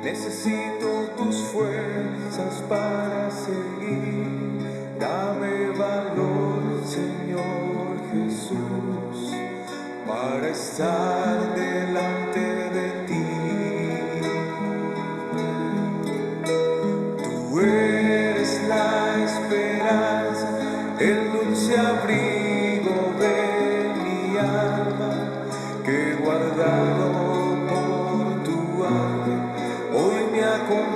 Necesito tus fuerzas para seguir. Dame valor, Señor Jesús, para estar delante de ti. Tú eres la esperanza, el dulce abrigo de mi alma, que he guardado por tu ángel hoy me acompañas.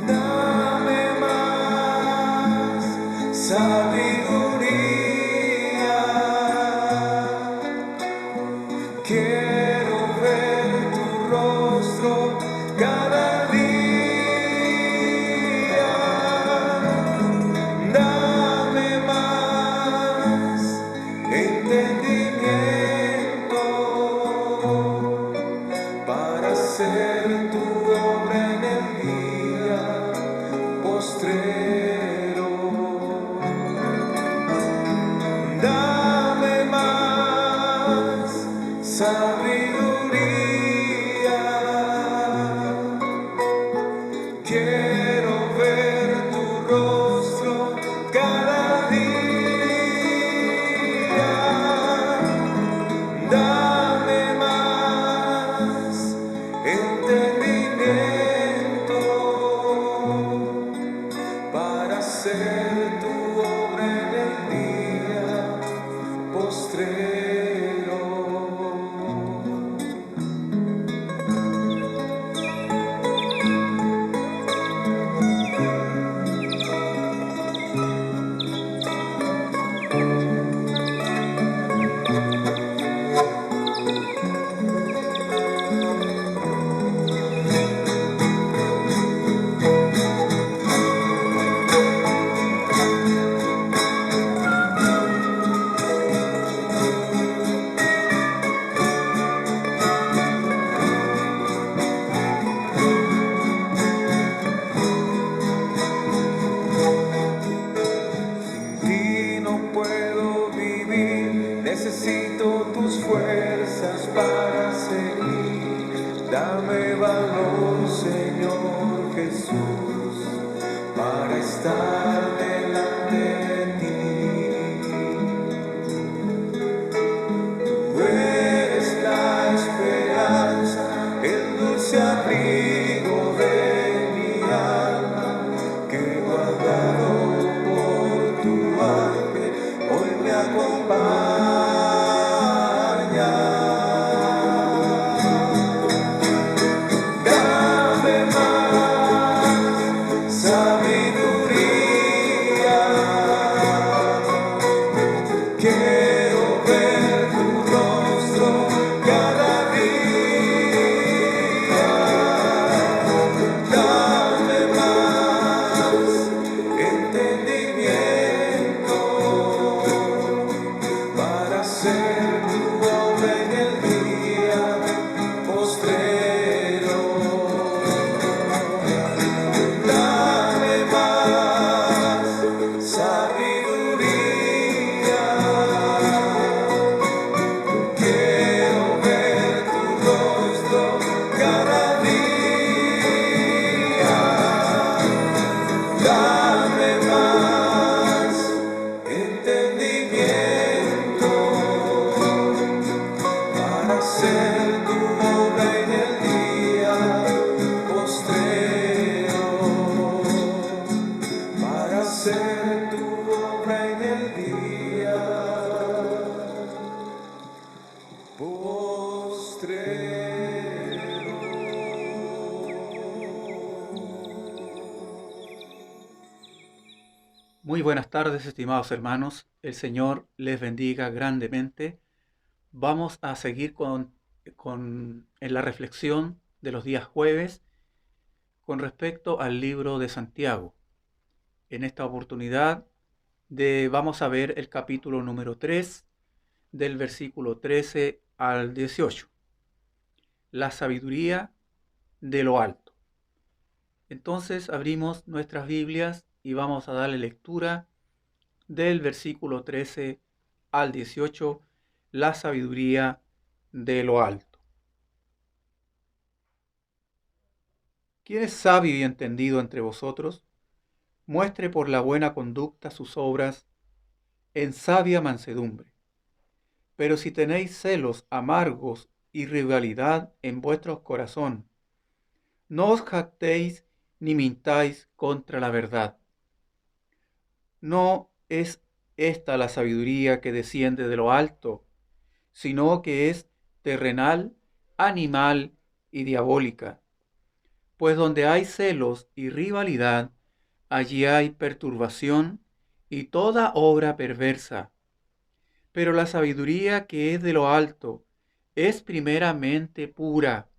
Dame más sabiduría, quiero ver tu rostro cada día. Dame más entendimiento para hacer tu obra en el día postrero. Dame más sabiduría, quiero ver tu rostro cada día. Dame más entendimiento para hacer tu obra en el día postrero. Necesito tus fuerzas para seguir. Dame valor, Señor Jesús, para estar delante de ti. Tú eres la esperanza, el dulce abrigo de mi alma, que he guardado por tu ángel hoy me acompaña. Dame más sabiduría, Muy buenas tardes, estimados hermanos. El Señor les bendiga grandemente. Vamos a seguir en la reflexión de los días jueves con respecto al libro de Santiago. En esta oportunidad vamos a ver el capítulo número 3 del versículo 13 al 18. La sabiduría de lo alto. Entonces abrimos nuestras Biblias y vamos a darle lectura del versículo 13 al 18, la sabiduría de lo alto. ¿Quién es sabio y entendido entre vosotros? Muestre por la buena conducta sus obras en sabia mansedumbre. Pero si tenéis celos amargos y rivalidad en vuestro corazón, no os jactéis ni mintáis contra la verdad. No es esta la sabiduría que desciende de lo alto, sino que es terrenal, animal y diabólica. Pues donde hay celos y rivalidad, allí hay perturbación y toda obra perversa. Pero la sabiduría que es de lo alto es primeramente pura,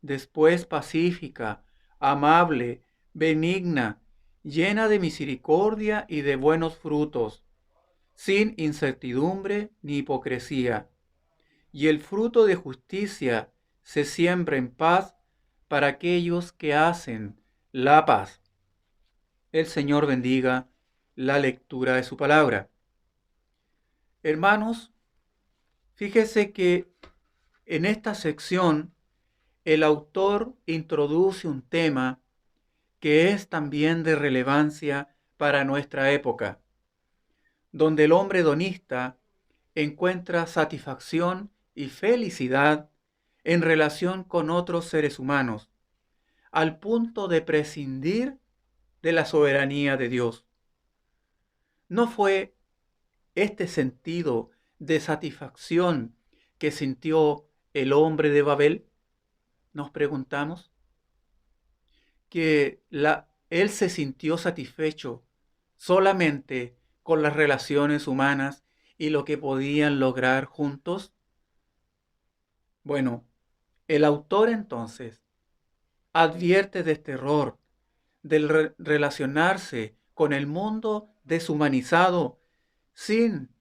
después pacífica, amable, benigna, llena de misericordia y de buenos frutos, sin incertidumbre ni hipocresía. Y el fruto de justicia se siembra en paz para aquellos que hacen la paz. El Señor bendiga la lectura de su palabra. Hermanos, fíjese que en esta sección el autor introduce un tema que es también de relevancia para nuestra época, donde el hombre hedonista encuentra satisfacción y felicidad en relación con otros seres humanos, al punto de prescindir de la soberanía de Dios. ¿No fue este sentido de satisfacción que sintió el hombre de Babel? Nos preguntamos. Que él se sintió satisfecho solamente con las relaciones humanas y lo que podían lograr juntos. Bueno, el autor entonces advierte de este error del relacionarse con el mundo deshumanizado sin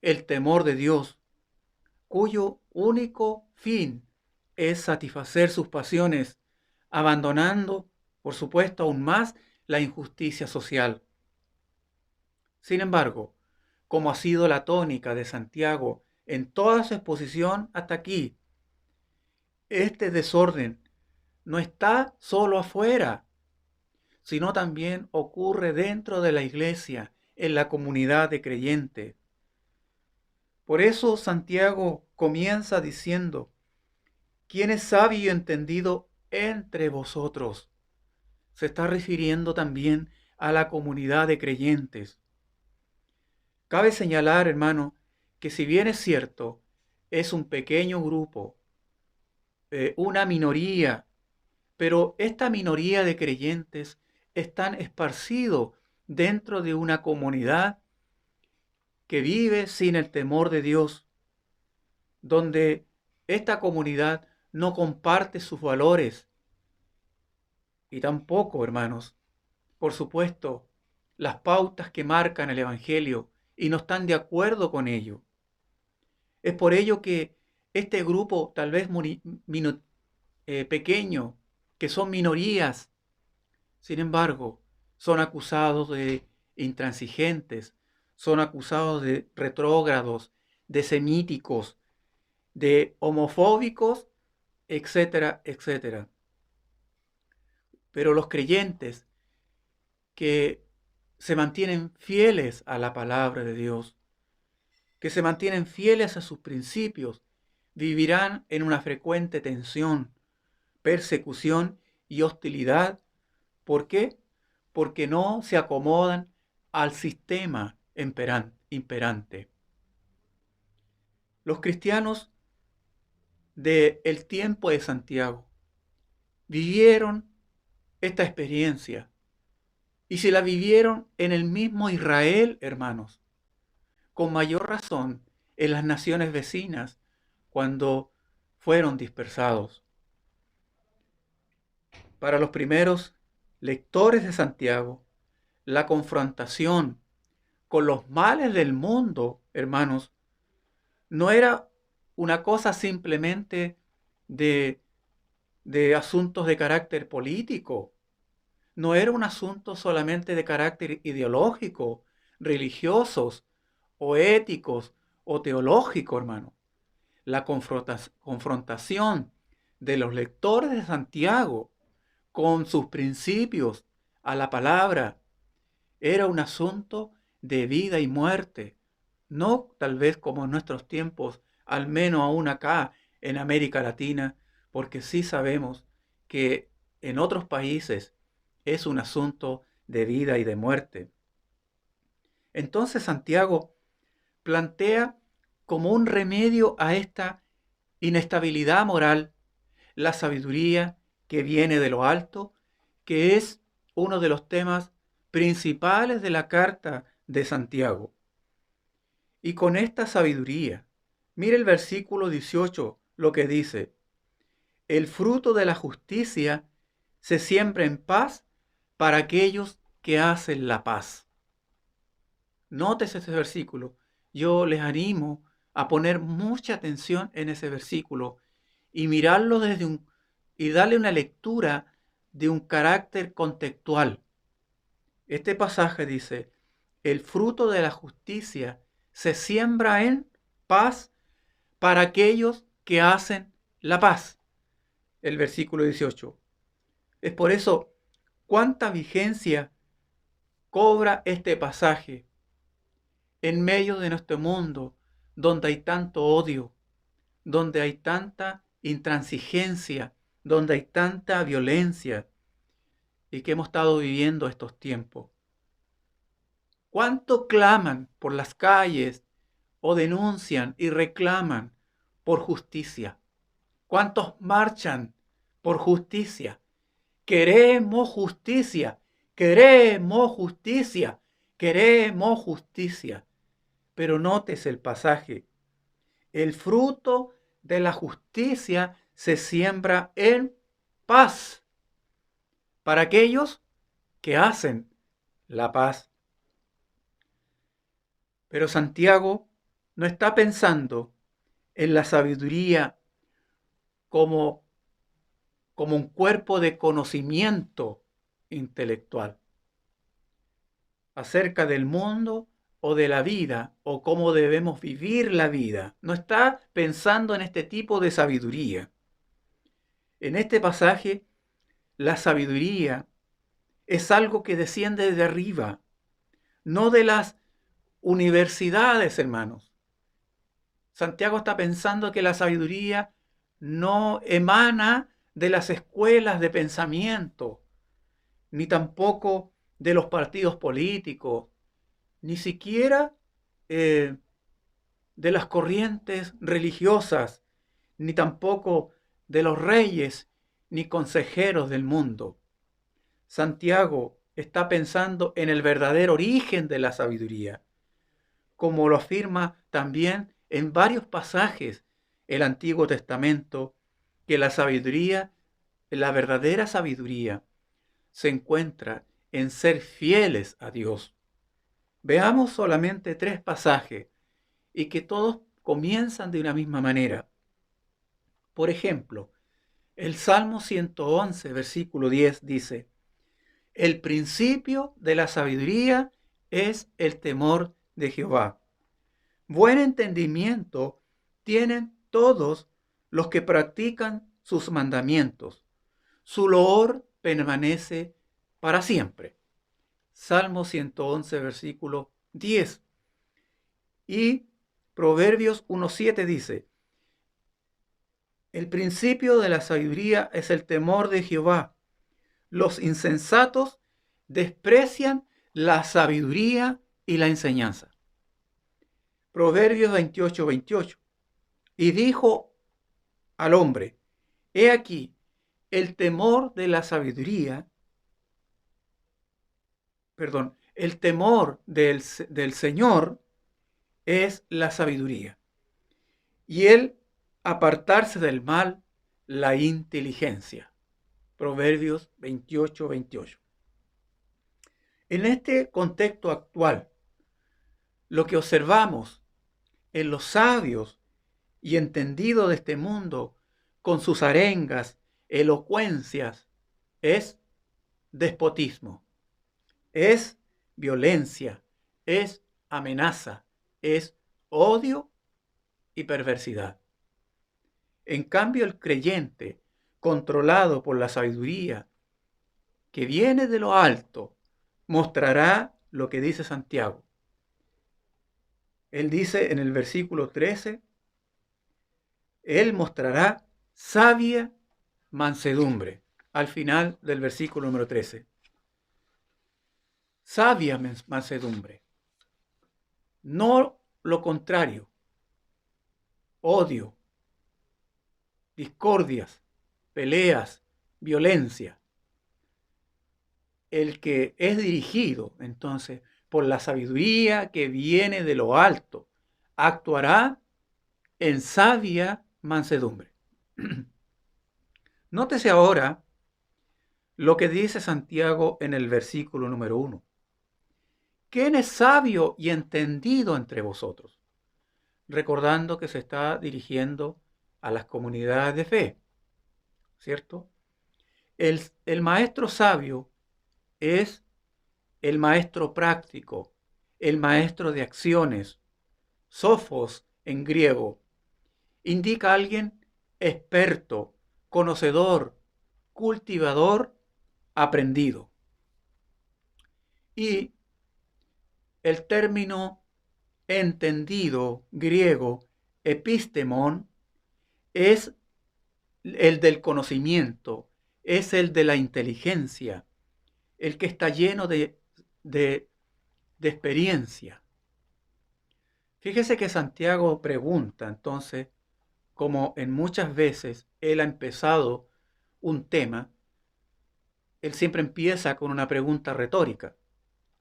el temor de Dios, cuyo único fin es satisfacer sus pasiones, abandonando, por supuesto, aún más la injusticia social. Sin embargo, como ha sido la tónica de Santiago en toda su exposición hasta aquí, este desorden no está solo afuera, sino también ocurre dentro de la iglesia, en la comunidad de creyentes. Por eso Santiago comienza diciendo: ¿quién es sabio y entendido entre vosotros? Se está refiriendo también a la comunidad de creyentes. Cabe señalar, hermano, que si bien es cierto, es un pequeño grupo, una minoría, pero esta minoría de creyentes están esparcidos dentro de una comunidad que vive sin el temor de Dios, donde esta comunidad no comparte sus valores y tampoco, hermanos, por supuesto, las pautas que marcan el Evangelio y no están de acuerdo con ello. Es por ello que este grupo, tal vez pequeño, que son minorías, sin embargo, son acusados de intransigentes, son acusados de retrógrados, de semíticos, de homofóbicos, etcétera, etcétera. Pero los creyentes que se mantienen fieles a la palabra de Dios, que se mantienen fieles a sus principios, vivirán en una frecuente tensión, persecución y hostilidad. ¿Por qué? Porque no se acomodan al sistema imperante. Los cristianos del tiempo de Santiago vivieron esta experiencia Y si la vivieron en el mismo Israel, hermanos, con mayor razón en las naciones vecinas cuando fueron dispersados. Para los primeros lectores de Santiago, la confrontación con los males del mundo, hermanos, no era una cosa simplemente de, de asuntos de carácter político, no era un asunto solamente de carácter ideológico, religiosos o éticos o teológico, hermano. La confrontación de los lectores de Santiago con sus principios a la palabra era un asunto de vida y muerte, no tal vez como en nuestros tiempos, al menos aún acá en América Latina, porque sí sabemos que en otros países es un asunto de vida y de muerte. Entonces Santiago plantea como un remedio a esta inestabilidad moral la sabiduría que viene de lo alto, que es uno de los temas principales de la carta de Santiago. Y con esta sabiduría, mire el versículo 18, lo que dice: el fruto de la justicia se siembra en paz para aquellos que hacen la paz. Notes ese versículo. Yo les animo a poner mucha atención en ese versículo y mirarlo y darle una lectura de un carácter contextual. Este pasaje dice: el fruto de la justicia se siembra en paz para aquellos que hacen la paz. El versículo 18. Es por eso cuánta vigencia cobra este pasaje en medio de nuestro mundo, donde hay tanto odio, donde hay tanta intransigencia, donde hay tanta violencia, y que hemos estado viviendo estos tiempos. ¿Cuánto claman por las calles o denuncian y reclaman por justicia? ¿Cuántos marchan por justicia? Queremos justicia, queremos justicia, queremos justicia. Pero notes el pasaje: el fruto de la justicia se siembra en paz para aquellos que hacen la paz. Pero Santiago no está pensando en la sabiduría como un cuerpo de conocimiento intelectual acerca del mundo o de la vida o cómo debemos vivir la vida. No está pensando en este tipo de sabiduría. En este pasaje, la sabiduría es algo que desciende de arriba, no de las universidades, hermanos. Santiago está pensando que la sabiduría no emana de las escuelas de pensamiento, ni tampoco de los partidos políticos, ni siquiera de las corrientes religiosas, ni tampoco de los reyes ni consejeros del mundo. Santiago está pensando en el verdadero origen de la sabiduría, como lo afirma también en varios pasajes el Antiguo Testamento, que la sabiduría, la verdadera sabiduría, se encuentra en ser fieles a Dios. Veamos solamente 3 pasajes y que todos comienzan de una misma manera. Por ejemplo, el Salmo 111, versículo 10 dice: el principio de la sabiduría es el temor de Jehová. Buen entendimiento tienen todos los que practican sus mandamientos. Su loor permanece para siempre. Salmo 111, versículo 10. Y Proverbios 1:7 dice: el principio de la sabiduría es el temor de Jehová. Los insensatos desprecian la sabiduría y la enseñanza. Proverbios 28:28. Y dijo al hombre: he aquí, el temor de la sabiduría el temor del Señor es la sabiduría. Y el apartarse del mal, la inteligencia. Proverbios 28:28. En este contexto actual, lo que observamos en los sabios y entendidos de este mundo, con sus arengas, elocuencias, es despotismo, es violencia, es amenaza, es odio y perversidad. En cambio, el creyente, controlado por la sabiduría que viene de lo alto, mostrará lo que dice Santiago. Él dice en el versículo 13, Él mostrará sabia mansedumbre, al final del versículo número 13. Sabia mansedumbre, no lo contrario, odio, discordias, peleas, violencia. El que es dirigido, entonces, por la sabiduría que viene de lo alto, actuará en sabia mansedumbre. Nótese ahora lo que dice Santiago en el versículo número 1. ¿Quién es sabio y entendido entre vosotros? Recordando que se está dirigiendo a las comunidades de fe, ¿cierto? El maestro sabio es el maestro práctico, el maestro de acciones. Sofos en griego indica a alguien experto, conocedor, cultivador, aprendido. Y el término entendido griego, epistemon, es el del conocimiento, es el de la inteligencia, el que está lleno de experiencia. Fíjese que Santiago pregunta, entonces, como en muchas veces él ha empezado un tema, él siempre empieza con una pregunta retórica,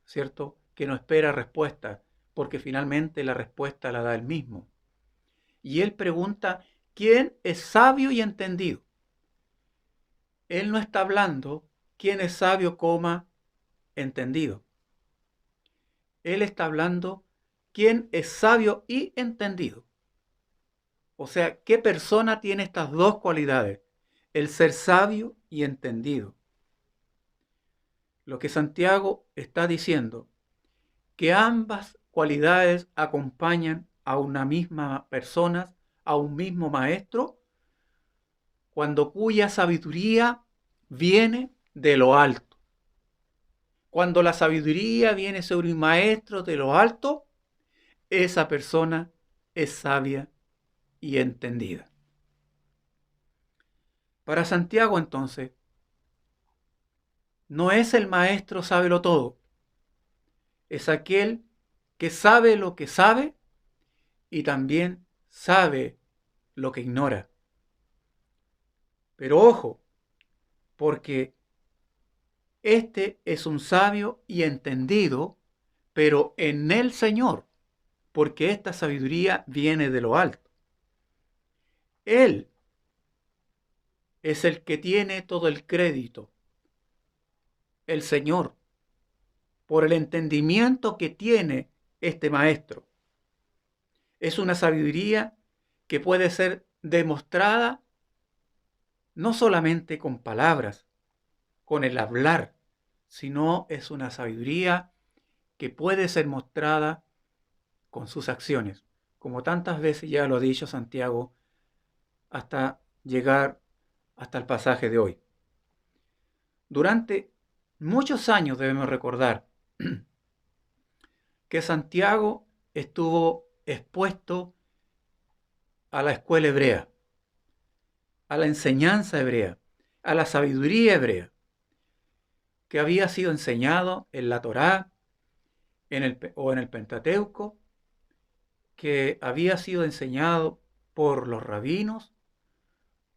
¿cierto? Que no espera respuesta, porque finalmente la respuesta la da él mismo. Y él pregunta, ¿quién es sabio y entendido? Él no está hablando quién es sabio, entendido. Él está hablando quién es sabio y entendido. O sea, ¿qué persona tiene estas dos cualidades? El ser sabio y entendido. Lo que Santiago está diciendo, que ambas cualidades acompañan a una misma persona, a un mismo maestro, cuya sabiduría viene de lo alto. Cuando la sabiduría viene sobre un maestro de lo alto, esa persona es sabia y entendida. Para Santiago, entonces, no es el maestro sábelo todo, es aquel que sabe lo que sabe y también sabe lo que ignora. Pero ojo, porque este es un sabio y entendido, pero en el Señor, porque esta sabiduría viene de lo alto. Él es el que tiene todo el crédito, el Señor, por el entendimiento que tiene este maestro. Es una sabiduría que puede ser demostrada no solamente con palabras, con el hablar, sino es una sabiduría que puede ser mostrada con sus acciones, como tantas veces ya lo ha dicho Santiago, hasta llegar hasta el pasaje de hoy. Durante muchos años debemos recordar que Santiago estuvo expuesto a la escuela hebrea, a la enseñanza hebrea, a la sabiduría hebrea, que había sido enseñado en la Torá o en el Pentateuco, que había sido enseñado por los rabinos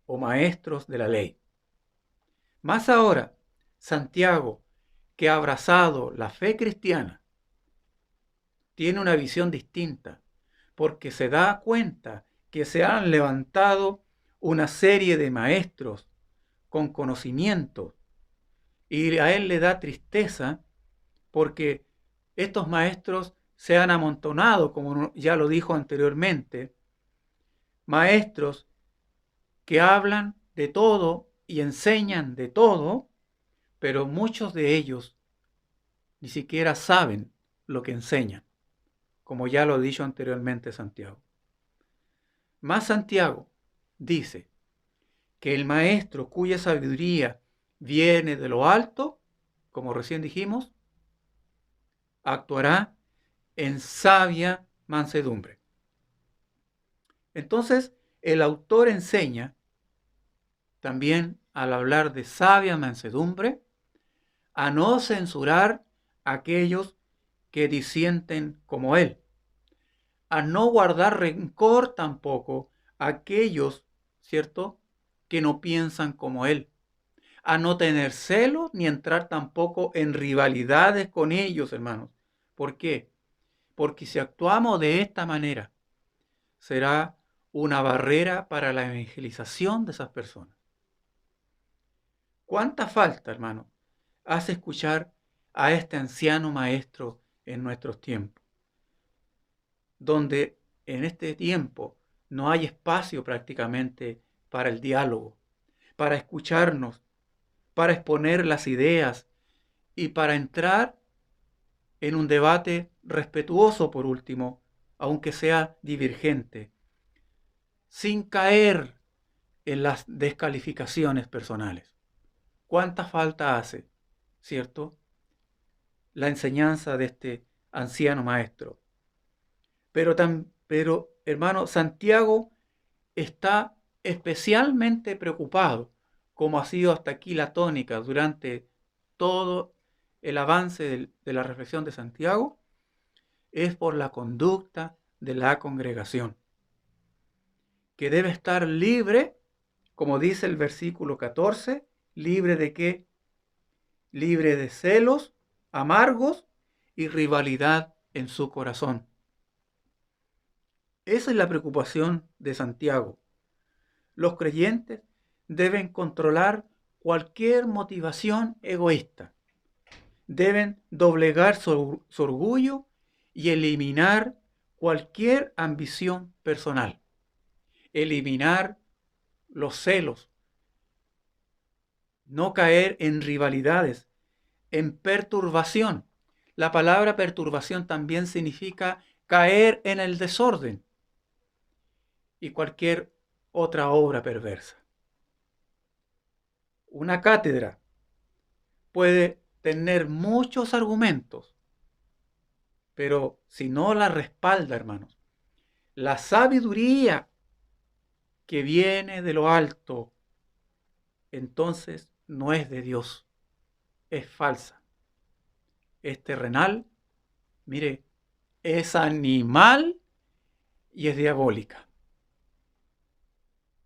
o maestros de la ley. Más ahora, Santiago, que ha abrazado la fe cristiana tiene una visión distinta, porque se da cuenta que se han levantado una serie de maestros con conocimiento, y a él le da tristeza porque estos maestros se han amontonado, como ya lo dijo anteriormente, maestros que hablan de todo y enseñan de todo, pero muchos de ellos ni siquiera saben lo que enseñan, como ya lo ha dicho anteriormente Santiago. Más Santiago dice que el maestro cuya sabiduría viene de lo alto, como recién dijimos, actuará en sabia mansedumbre. Entonces, el autor enseña también, al hablar de sabia mansedumbre, a no censurar a aquellos que disienten como él, a no guardar rencor tampoco a aquellos, ¿cierto?, que no piensan como él, a no tener celos ni entrar tampoco en rivalidades con ellos, hermanos. ¿Por qué? Porque si actuamos de esta manera, será una barrera para la evangelización de esas personas. ¿Cuánta falta, hermano, hace escuchar a este anciano maestro en nuestros tiempos? Donde en este tiempo no hay espacio prácticamente para el diálogo, para escucharnos, para exponer las ideas y para entrar en un debate respetuoso, por último, aunque sea divergente, sin caer en las descalificaciones personales. ¿Cuánta falta hace, cierto?, la enseñanza de este anciano maestro. Pero, hermano, Santiago está especialmente preocupado, como ha sido hasta aquí la tónica durante todo el avance de la reflexión de Santiago, es por la conducta de la congregación, que debe estar libre, como dice el versículo 14, libre de qué? Libre de celos amargos y rivalidad en su corazón. Esa es la preocupación de Santiago. Los creyentes deben controlar cualquier motivación egoísta. Deben doblegar su orgullo y eliminar cualquier ambición personal. Eliminar los celos. No caer en rivalidades, en perturbación. La palabra perturbación también significa caer en el desorden y cualquier otra obra perversa. Una cátedra puede tener muchos argumentos, pero si no la respalda, hermanos, la sabiduría que viene de lo alto, entonces no es de Dios, es falsa, es terrenal, mire, es animal y es diabólica.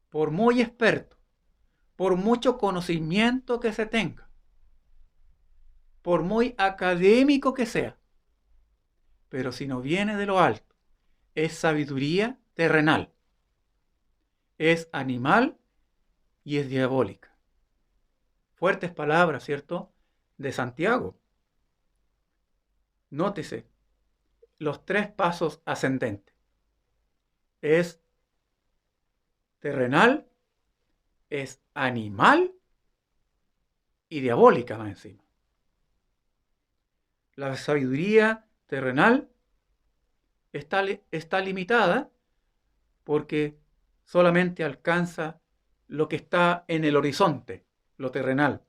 Por muy experto, por mucho conocimiento que se tenga, por muy académico que sea, pero si no viene de lo alto, es sabiduría terrenal, es animal y es diabólica. Fuertes palabras, ¿cierto?, de Santiago. Nótese los tres pasos ascendentes. Es terrenal, es animal y diabólica más encima. La sabiduría terrenal está limitada porque solamente alcanza lo que está en el horizonte, lo terrenal.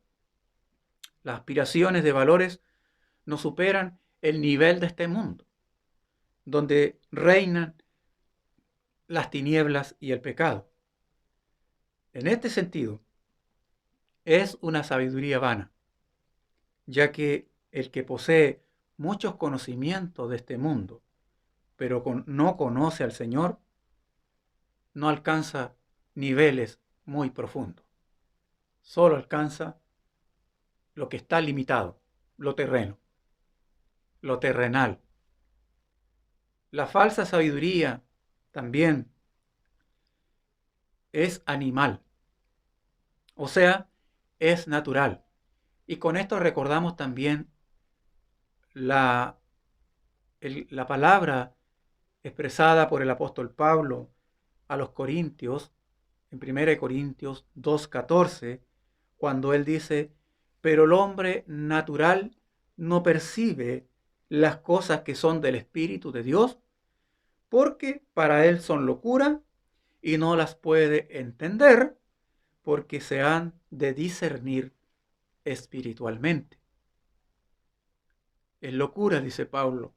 Las aspiraciones de valores no superan el nivel de este mundo, donde reinan las tinieblas y el pecado. En este sentido, es una sabiduría vana, ya que el que posee muchos conocimientos de este mundo, pero no conoce al Señor, no alcanza niveles muy profundos. Solo alcanza lo que está limitado, lo terreno, lo terrenal. La falsa sabiduría también es animal, o sea, es natural. Y con esto recordamos también la, la palabra expresada por el apóstol Pablo a los Corintios, en 1 Corintios 2:14, cuando él dice, pero el hombre natural no percibe las cosas que son del Espíritu de Dios, porque para él son locura y no las puede entender, porque se han de discernir espiritualmente. Es locura, dice Pablo,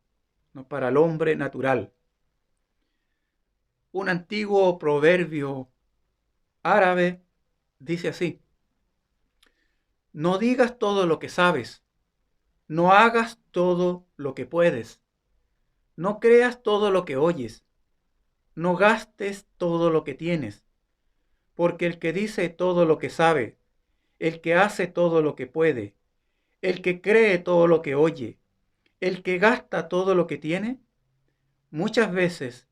no para el hombre natural. Un antiguo proverbio árabe dice así: no digas todo lo que sabes, no hagas todo lo que puedes, no creas todo lo que oyes, no gastes todo lo que tienes, porque el que dice todo lo que sabe, el que hace todo lo que puede, el que cree todo lo que oye, el que gasta todo lo que tiene, muchas veces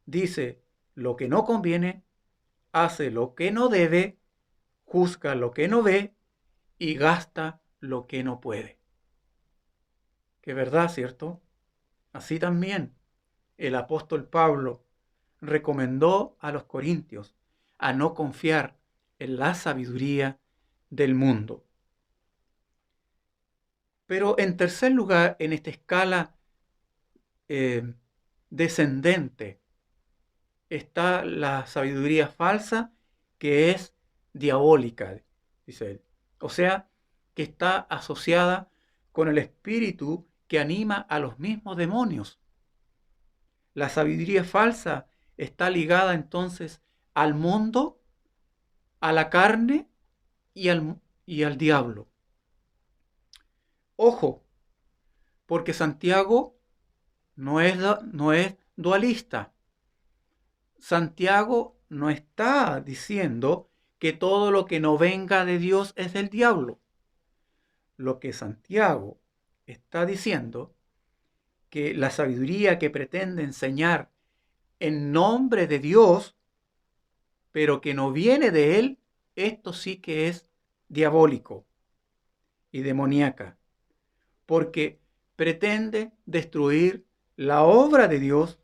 dice lo que no conviene, hace lo que no debe, juzga lo que no ve y gasta lo que no puede. Que verdad, ¿cierto? Así también el apóstol Pablo recomendó a los corintios a no confiar en la sabiduría del mundo. Pero en tercer lugar, en esta escala descendente, está la sabiduría falsa, que es diabólica, dice él. O sea, que está asociada con el espíritu que anima a los mismos demonios. La sabiduría falsa está ligada entonces al mundo, a la carne y al diablo. Ojo, porque Santiago no es dualista. Santiago no está diciendo que todo lo que no venga de Dios es del diablo. Lo que Santiago está diciendo, que la sabiduría que pretende enseñar en nombre de Dios, pero que no viene de él, esto sí que es diabólico y demoníaca, porque pretende destruir la obra de Dios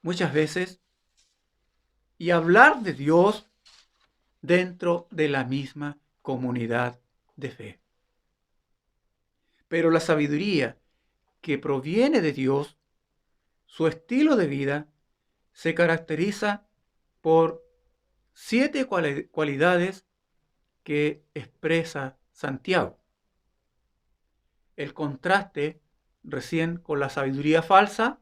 muchas veces y hablar de Dios dentro de la misma comunidad de fe. Pero la sabiduría que proviene de Dios, su estilo de vida, se caracteriza por 7 cualidades que expresa Santiago. El contraste recién con la sabiduría falsa,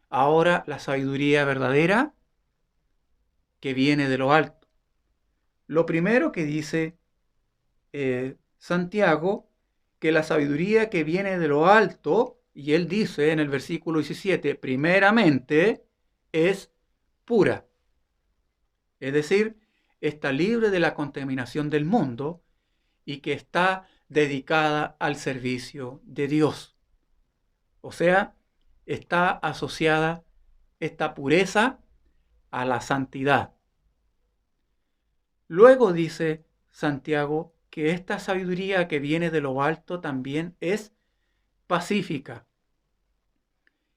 ahora la sabiduría verdadera que viene de lo alto. Lo primero que dice Santiago, que la sabiduría que viene de lo alto, y él dice en el versículo 17, primeramente es pura. Es decir, está libre de la contaminación del mundo y que está dedicada al servicio de Dios. O sea, está asociada esta pureza a la santidad. Luego dice Santiago que esta sabiduría que viene de lo alto también es pacífica,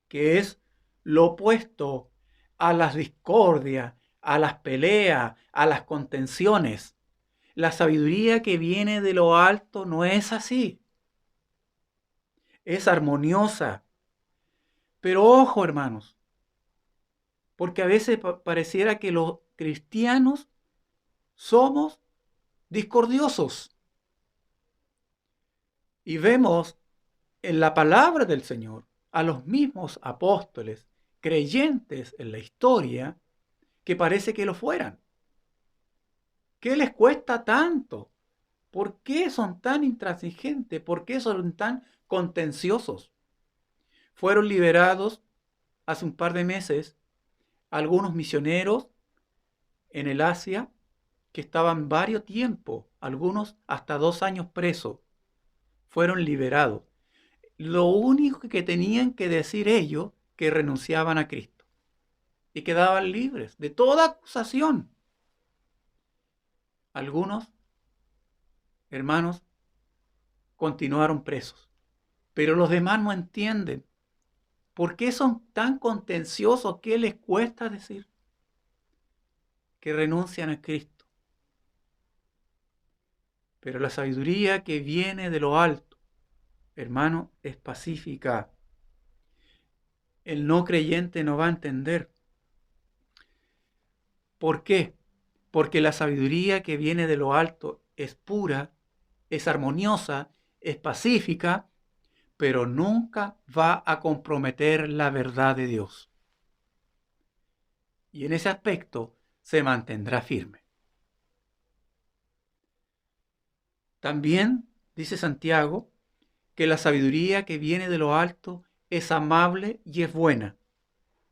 que es lo opuesto a las discordias, a las peleas, a las contenciones. La sabiduría que viene de lo alto no es así. Es armoniosa. Pero ojo, hermanos, porque a veces pareciera que los cristianos somos discordiosos. Y vemos en la palabra del Señor a los mismos apóstoles creyentes en la historia que parece que lo fueran. ¿Qué les cuesta tanto? ¿Por qué son tan intransigentes? ¿Por qué son tan contenciosos? Fueron liberados hace un par de meses algunos misioneros en el Asia que estaban varios tiempos, algunos hasta 2 años presos. fueron liberados. Lo único que tenían que decir ellos, que renunciaban a Cristo y quedaban libres de toda acusación. Algunos hermanos continuaron presos, pero los demás no entienden. ¿Por qué son tan contenciosos? ¿Qué les cuesta decir que renuncian a Cristo? Pero la sabiduría que viene de lo alto, hermano, es pacífica. El no creyente no va a entender. ¿Por qué? Porque la sabiduría que viene de lo alto es pura, es armoniosa, es pacífica, pero nunca va a comprometer la verdad de Dios. Y en ese aspecto se mantendrá firme. También dice Santiago que la sabiduría que viene de lo alto es amable y es buena.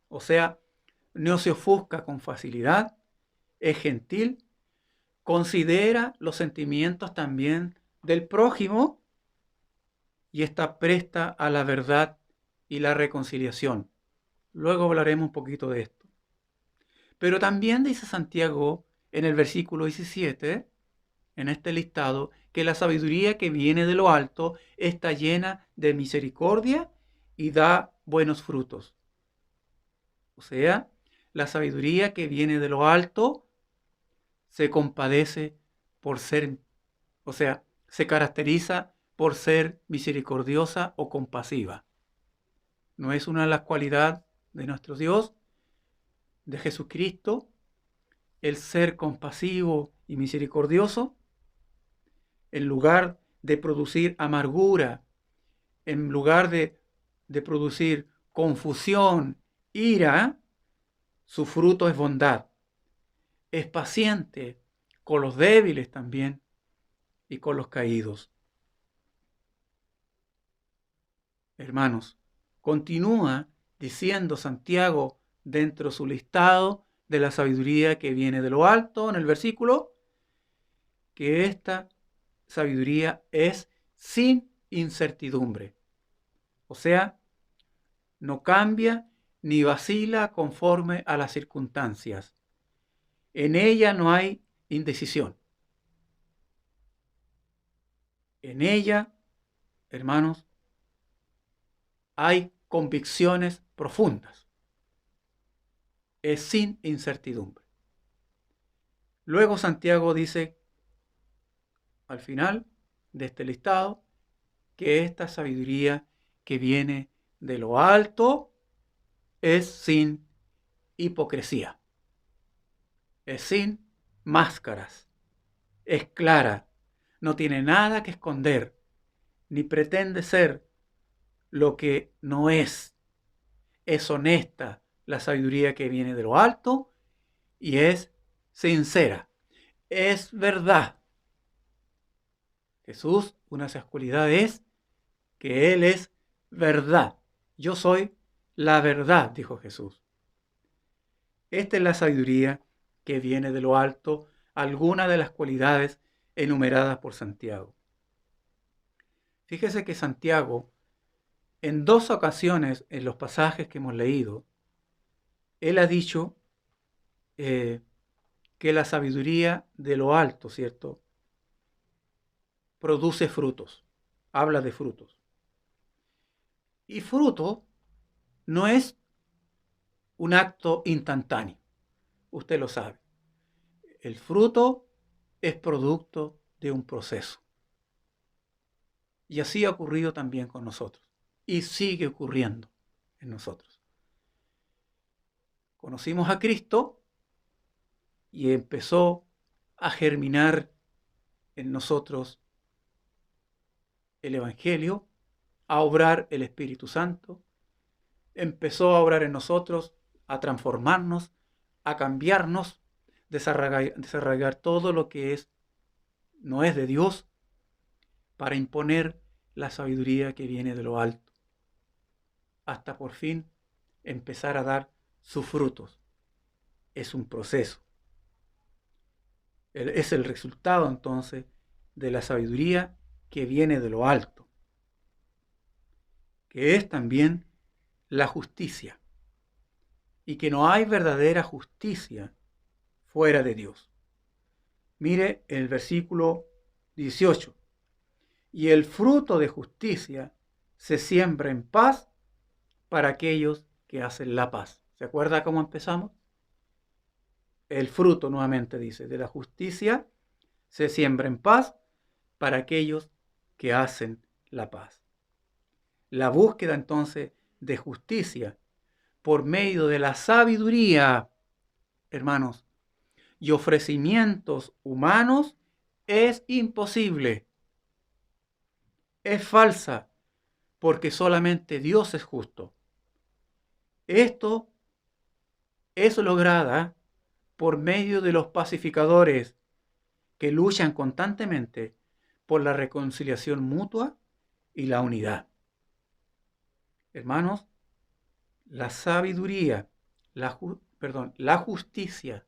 O sea, no se ofusca con facilidad, es gentil, considera los sentimientos también del prójimo y está presta a la verdad y la reconciliación. Luego hablaremos un poquito de esto. Pero también dice Santiago en el versículo 17, en este listado, que la sabiduría que viene de lo alto está llena de misericordia y da buenos frutos. O sea, la sabiduría que viene de lo alto se compadece por ser, o sea, se caracteriza por ser misericordiosa o compasiva. ¿No es una de las cualidades de nuestro Dios, de Jesucristo, el ser compasivo y misericordioso? En lugar de producir amargura, en lugar de producir confusión, ira, su fruto es bondad. Es paciente con los débiles también y con los caídos. Hermanos, continúa diciendo Santiago dentro de su listado de la sabiduría que viene de lo alto en el versículo, que esta sabiduría es sin incertidumbre. O sea, no cambia ni vacila conforme a las circunstancias. En ella no hay indecisión. En ella, hermanos, hay convicciones profundas. Es sin incertidumbre. Luego Santiago dice, al final de este listado, que esta sabiduría que viene de lo alto es sin hipocresía, es sin máscaras, es clara, no tiene nada que esconder, ni pretende ser lo que no es. Es honesta la sabiduría que viene de lo alto y es sincera, es verdad. Jesús, una de esas cualidades es que Él es verdad. Yo soy la verdad, dijo Jesús. Esta es la sabiduría que viene de lo alto, algunas de las cualidades enumeradas por Santiago. Fíjese que Santiago, en 2 ocasiones en los pasajes que hemos leído, él ha dicho que la sabiduría de lo alto, ¿cierto?, produce frutos, habla de frutos. Y fruto no es un acto instantáneo, usted lo sabe. El fruto es producto de un proceso. Y así ha ocurrido también con nosotros. Y sigue ocurriendo en nosotros. Conocimos a Cristo y empezó a germinar en nosotros el Evangelio, a obrar el Espíritu Santo. Empezó a obrar en nosotros, a transformarnos, a cambiarnos, desarraigar todo lo que no es de Dios, para imponer la sabiduría que viene de lo alto, hasta por fin empezar a dar sus frutos. Es un proceso. Es el resultado entonces de la sabiduría que viene de lo alto. que es también la justicia, y que no hay verdadera justicia fuera de Dios. Mire el versículo 18. Y el fruto de justicia se siembra en paz para aquellos que hacen la paz. ¿Se acuerda cómo empezamos? El fruto, nuevamente dice, de la justicia se siembra en paz para aquellos que hacen la paz. La búsqueda entonces de justicia por medio de la sabiduría, hermanos, y ofrecimientos humanos es imposible. Es falsa, porque solamente Dios es justo. Esto es lograda por medio de los pacificadores que luchan constantemente por la reconciliación mutua y la unidad. Hermanos, la sabiduría, la justicia,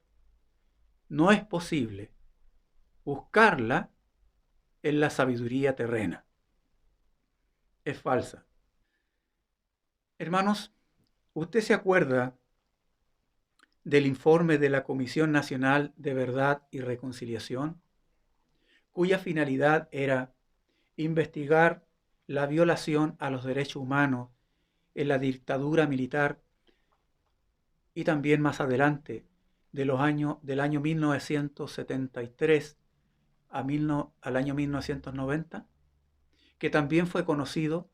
no es posible buscarla en la sabiduría terrena. Es falsa. Hermanos, ¿usted se acuerda del informe de la Comisión Nacional de Verdad y Reconciliación, cuya finalidad era investigar la violación a los derechos humanos en la dictadura militar y también más adelante del año 1973 al año 1990, que también fue conocido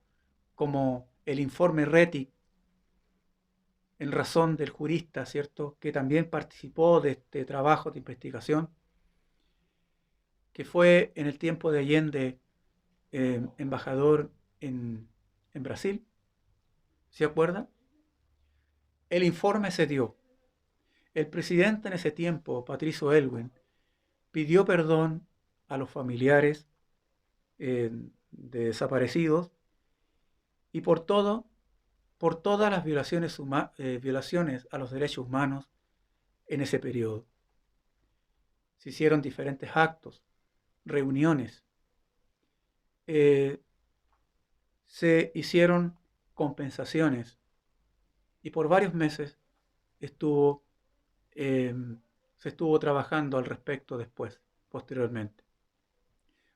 como el informe Rettig, en razón del jurista, ¿cierto?, que también participó de este trabajo de investigación, que fue en el tiempo de Allende embajador en Brasil. ¿Se acuerdan? El informe se dio. El presidente en ese tiempo, Patricio Aylwin, pidió perdón a los familiares de desaparecidos y por todas las violaciones a los derechos humanos en ese periodo. Se hicieron diferentes actos, reuniones, se hicieron compensaciones y por varios meses se estuvo trabajando al respecto posteriormente.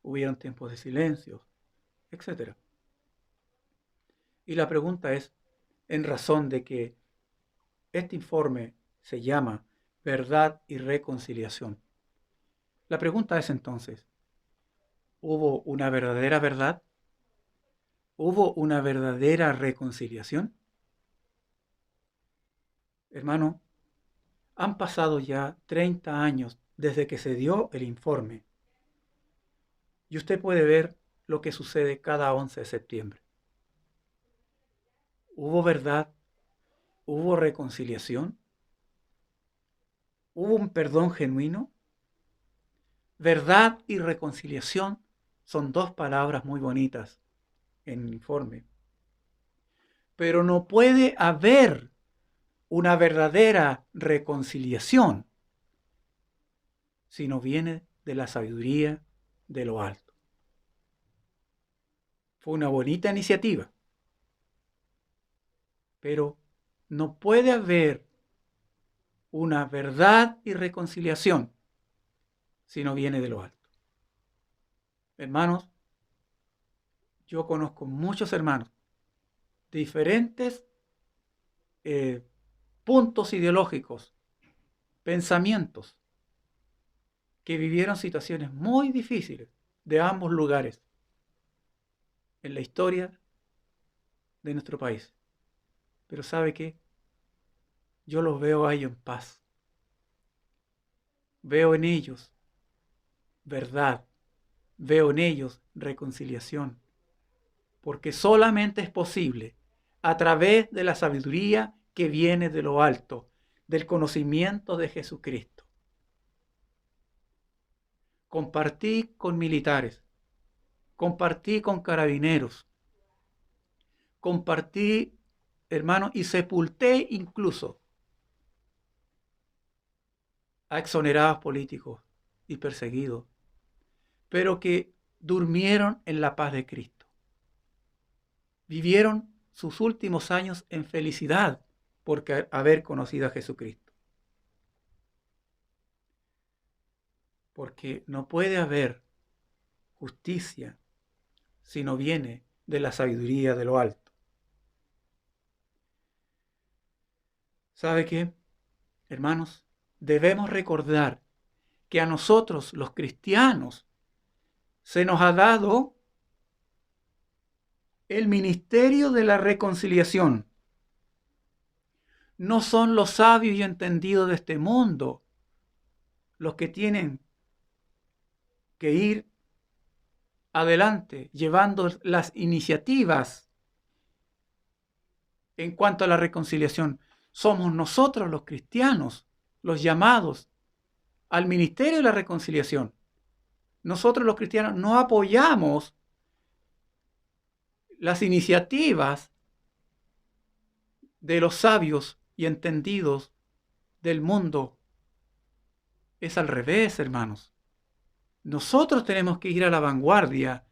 Hubieron tiempos de silencio, etc. Y la pregunta es, en razón de que este informe se llama Verdad y Reconciliación, la pregunta es entonces, ¿hubo una verdadera verdad? ¿Hubo una verdadera reconciliación? Hermano, han pasado ya 30 años desde que se dio el informe y usted puede ver lo que sucede cada 11 de septiembre. ¿Hubo verdad? ¿Hubo reconciliación? ¿Hubo un perdón genuino? Verdad y reconciliación son dos palabras muy bonitas en el informe. Pero no puede haber una verdadera reconciliación si no viene de la sabiduría de lo alto. Fue una bonita iniciativa, pero no puede haber una verdad y reconciliación si no viene de lo alto. Hermanos, yo conozco muchos hermanos de diferentes puntos ideológicos, pensamientos, que vivieron situaciones muy difíciles de ambos lugares en la historia de nuestro país. Pero ¿sabe qué? Yo los veo a ellos en paz. Veo en ellos verdad. Veo en ellos reconciliación. Porque solamente es posible a través de la sabiduría que viene de lo alto, del conocimiento de Jesucristo. Compartí con militares, compartí con carabineros, compartí, hermanos, y sepulté incluso a exonerados políticos y perseguidos, pero que durmieron en la paz de Cristo. Vivieron sus últimos años en felicidad por haber conocido a Jesucristo. Porque no puede haber justicia si no viene de la sabiduría de lo alto. ¿Sabe qué, hermanos? Debemos recordar que a nosotros, los cristianos, se nos ha dado el ministerio de la reconciliación. No son los sabios y entendidos de este mundo los que tienen que ir adelante llevando las iniciativas en cuanto a la reconciliación. Somos nosotros los cristianos los llamados al ministerio de la reconciliación. Nosotros los cristianos no apoyamos las iniciativas de los sabios y entendidos del mundo. Es al revés, hermanos. Nosotros tenemos que ir a la vanguardia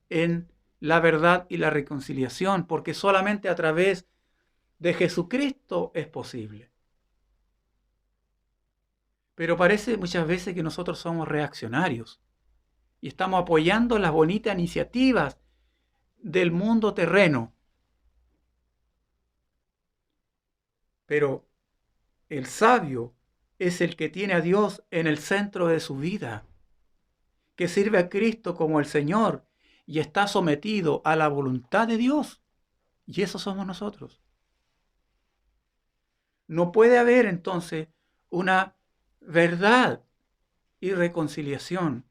en la verdad y la reconciliación, porque solamente a través de Jesucristo es posible. Pero parece muchas veces que nosotros somos reaccionarios y estamos apoyando las bonitas iniciativas del mundo terreno. Pero el sabio es el que tiene a Dios en el centro de su vida, que sirve a Cristo como el Señor y está sometido a la voluntad de Dios. Y eso somos nosotros. No puede haber entonces una verdad y reconciliación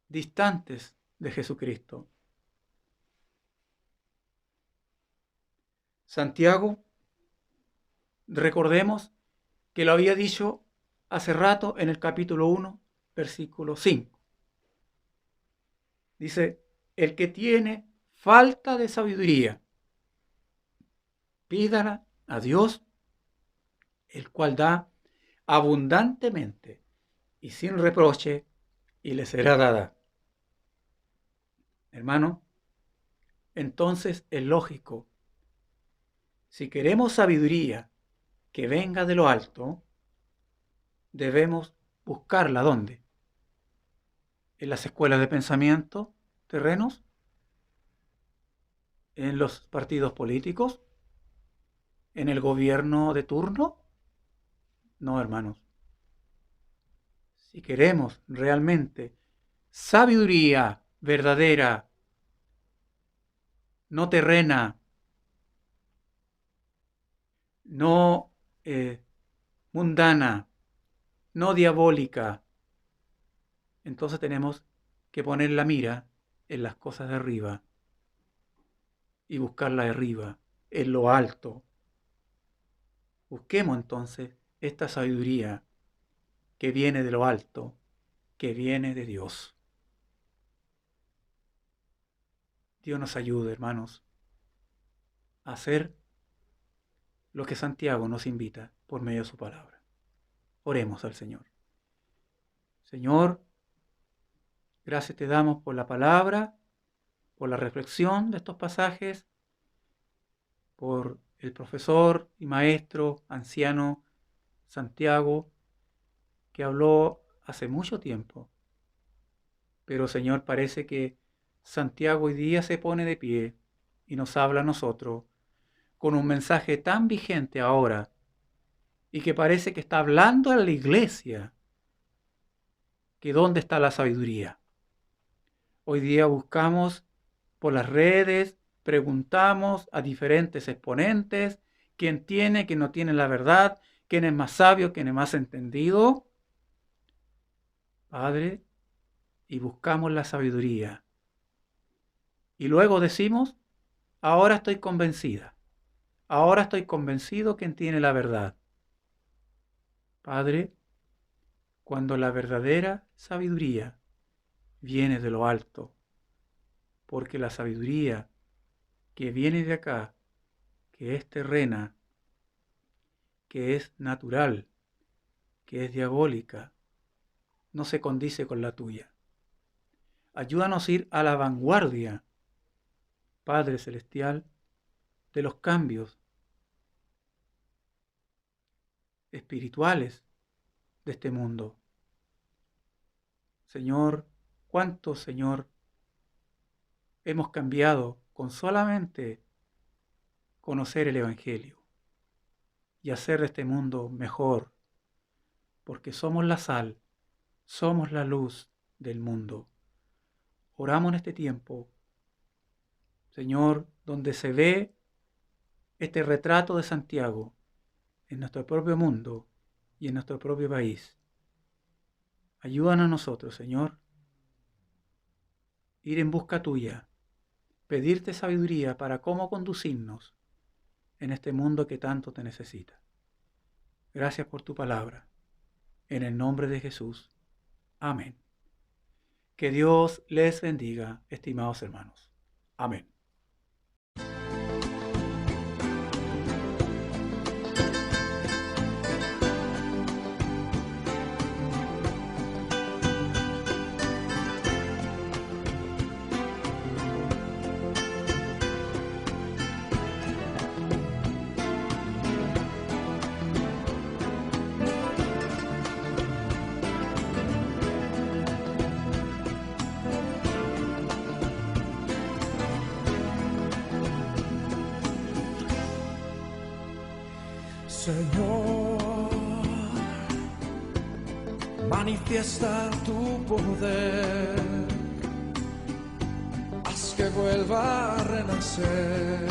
distantes de Jesucristo. Santiago, recordemos que lo había dicho hace rato en el capítulo 1, versículo 5. Dice, el que tiene falta de sabiduría, pídala a Dios, el cual da abundantemente y sin reproche, y le será dada. Hermano, entonces es lógico, si queremos sabiduría que venga de lo alto, debemos buscarla ¿dónde? ¿En las escuelas de pensamiento terrenos? ¿En los partidos políticos? ¿En el gobierno de turno? No, hermanos. Si queremos realmente sabiduría verdadera, no terrena, no mundana, no diabólica, entonces tenemos que poner la mira en las cosas de arriba y buscarla de arriba, en lo alto. Busquemos entonces esta sabiduría que viene de lo alto, que viene de Dios. Dios nos ayude, hermanos, a hacer lo que Santiago nos invita por medio de su palabra. Oremos al Señor. Señor, gracias te damos por la palabra, por la reflexión de estos pasajes, por el profesor y maestro anciano Santiago, que habló hace mucho tiempo. Pero, Señor, parece que Santiago hoy día se pone de pie y nos habla a nosotros con un mensaje tan vigente ahora y que parece que está hablando a la iglesia, que dónde está la sabiduría. Hoy día buscamos por las redes, preguntamos a diferentes exponentes quién tiene, quién no tiene la verdad, quién es más sabio, quién es más entendido. Padre, y buscamos la sabiduría. Y luego decimos, ahora estoy convencida, ahora estoy convencido quién tiene la verdad. Padre, cuando la verdadera sabiduría viene de lo alto, porque la sabiduría que viene de acá, que es terrena, que es natural, que es diabólica, no se condice con la tuya. Ayúdanos a ir a la vanguardia Padre Celestial, de los cambios espirituales de este mundo. Señor, cuánto, Señor, hemos cambiado con solamente conocer el Evangelio y hacer de este mundo mejor, porque somos la sal, somos la luz del mundo. Oramos en este tiempo, Señor, donde se ve este retrato de Santiago en nuestro propio mundo y en nuestro propio país. Ayúdanos a nosotros, Señor, ir en busca tuya, pedirte sabiduría para cómo conducirnos en este mundo que tanto te necesita. Gracias por tu palabra. En el nombre de Jesús. Amén. Que Dios les bendiga, estimados hermanos. Amén. Señor, manifiesta tu poder, haz que vuelva a renacer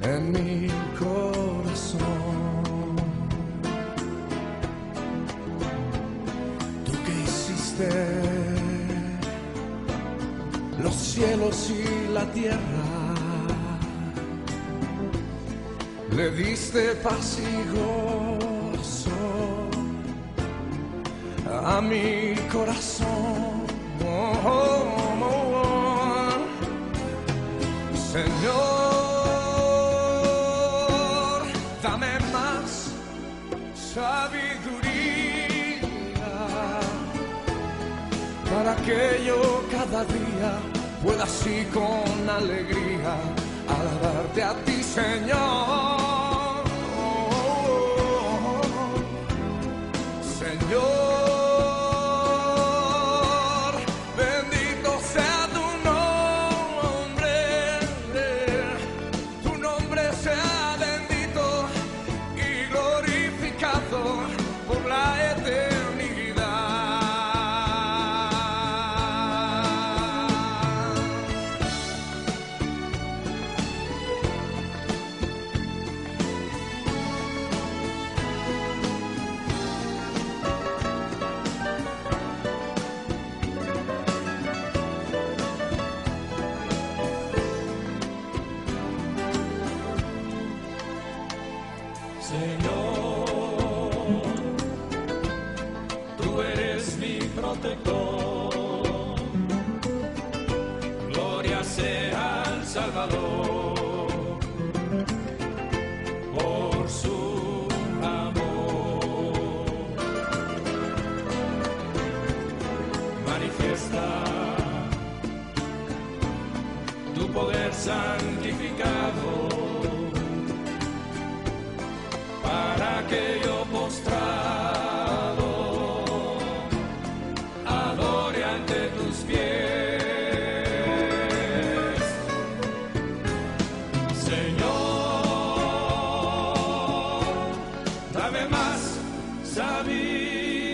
en mi corazón. Tú que hiciste los cielos y la tierra, le diste paz y gozo a mi corazón. Señor, dame más sabiduría para que yo cada día pueda así con alegría alabarte a ti, Señor. Señor, bendito sea tu nombre sea bendito y glorificado por la eternidad. Señor, tú eres mi protector, gloria sea al Salvador, por su amor, manifiesta tu poder santificado, para que yo postrado adore ante tus pies. Señor, dame más sabiduría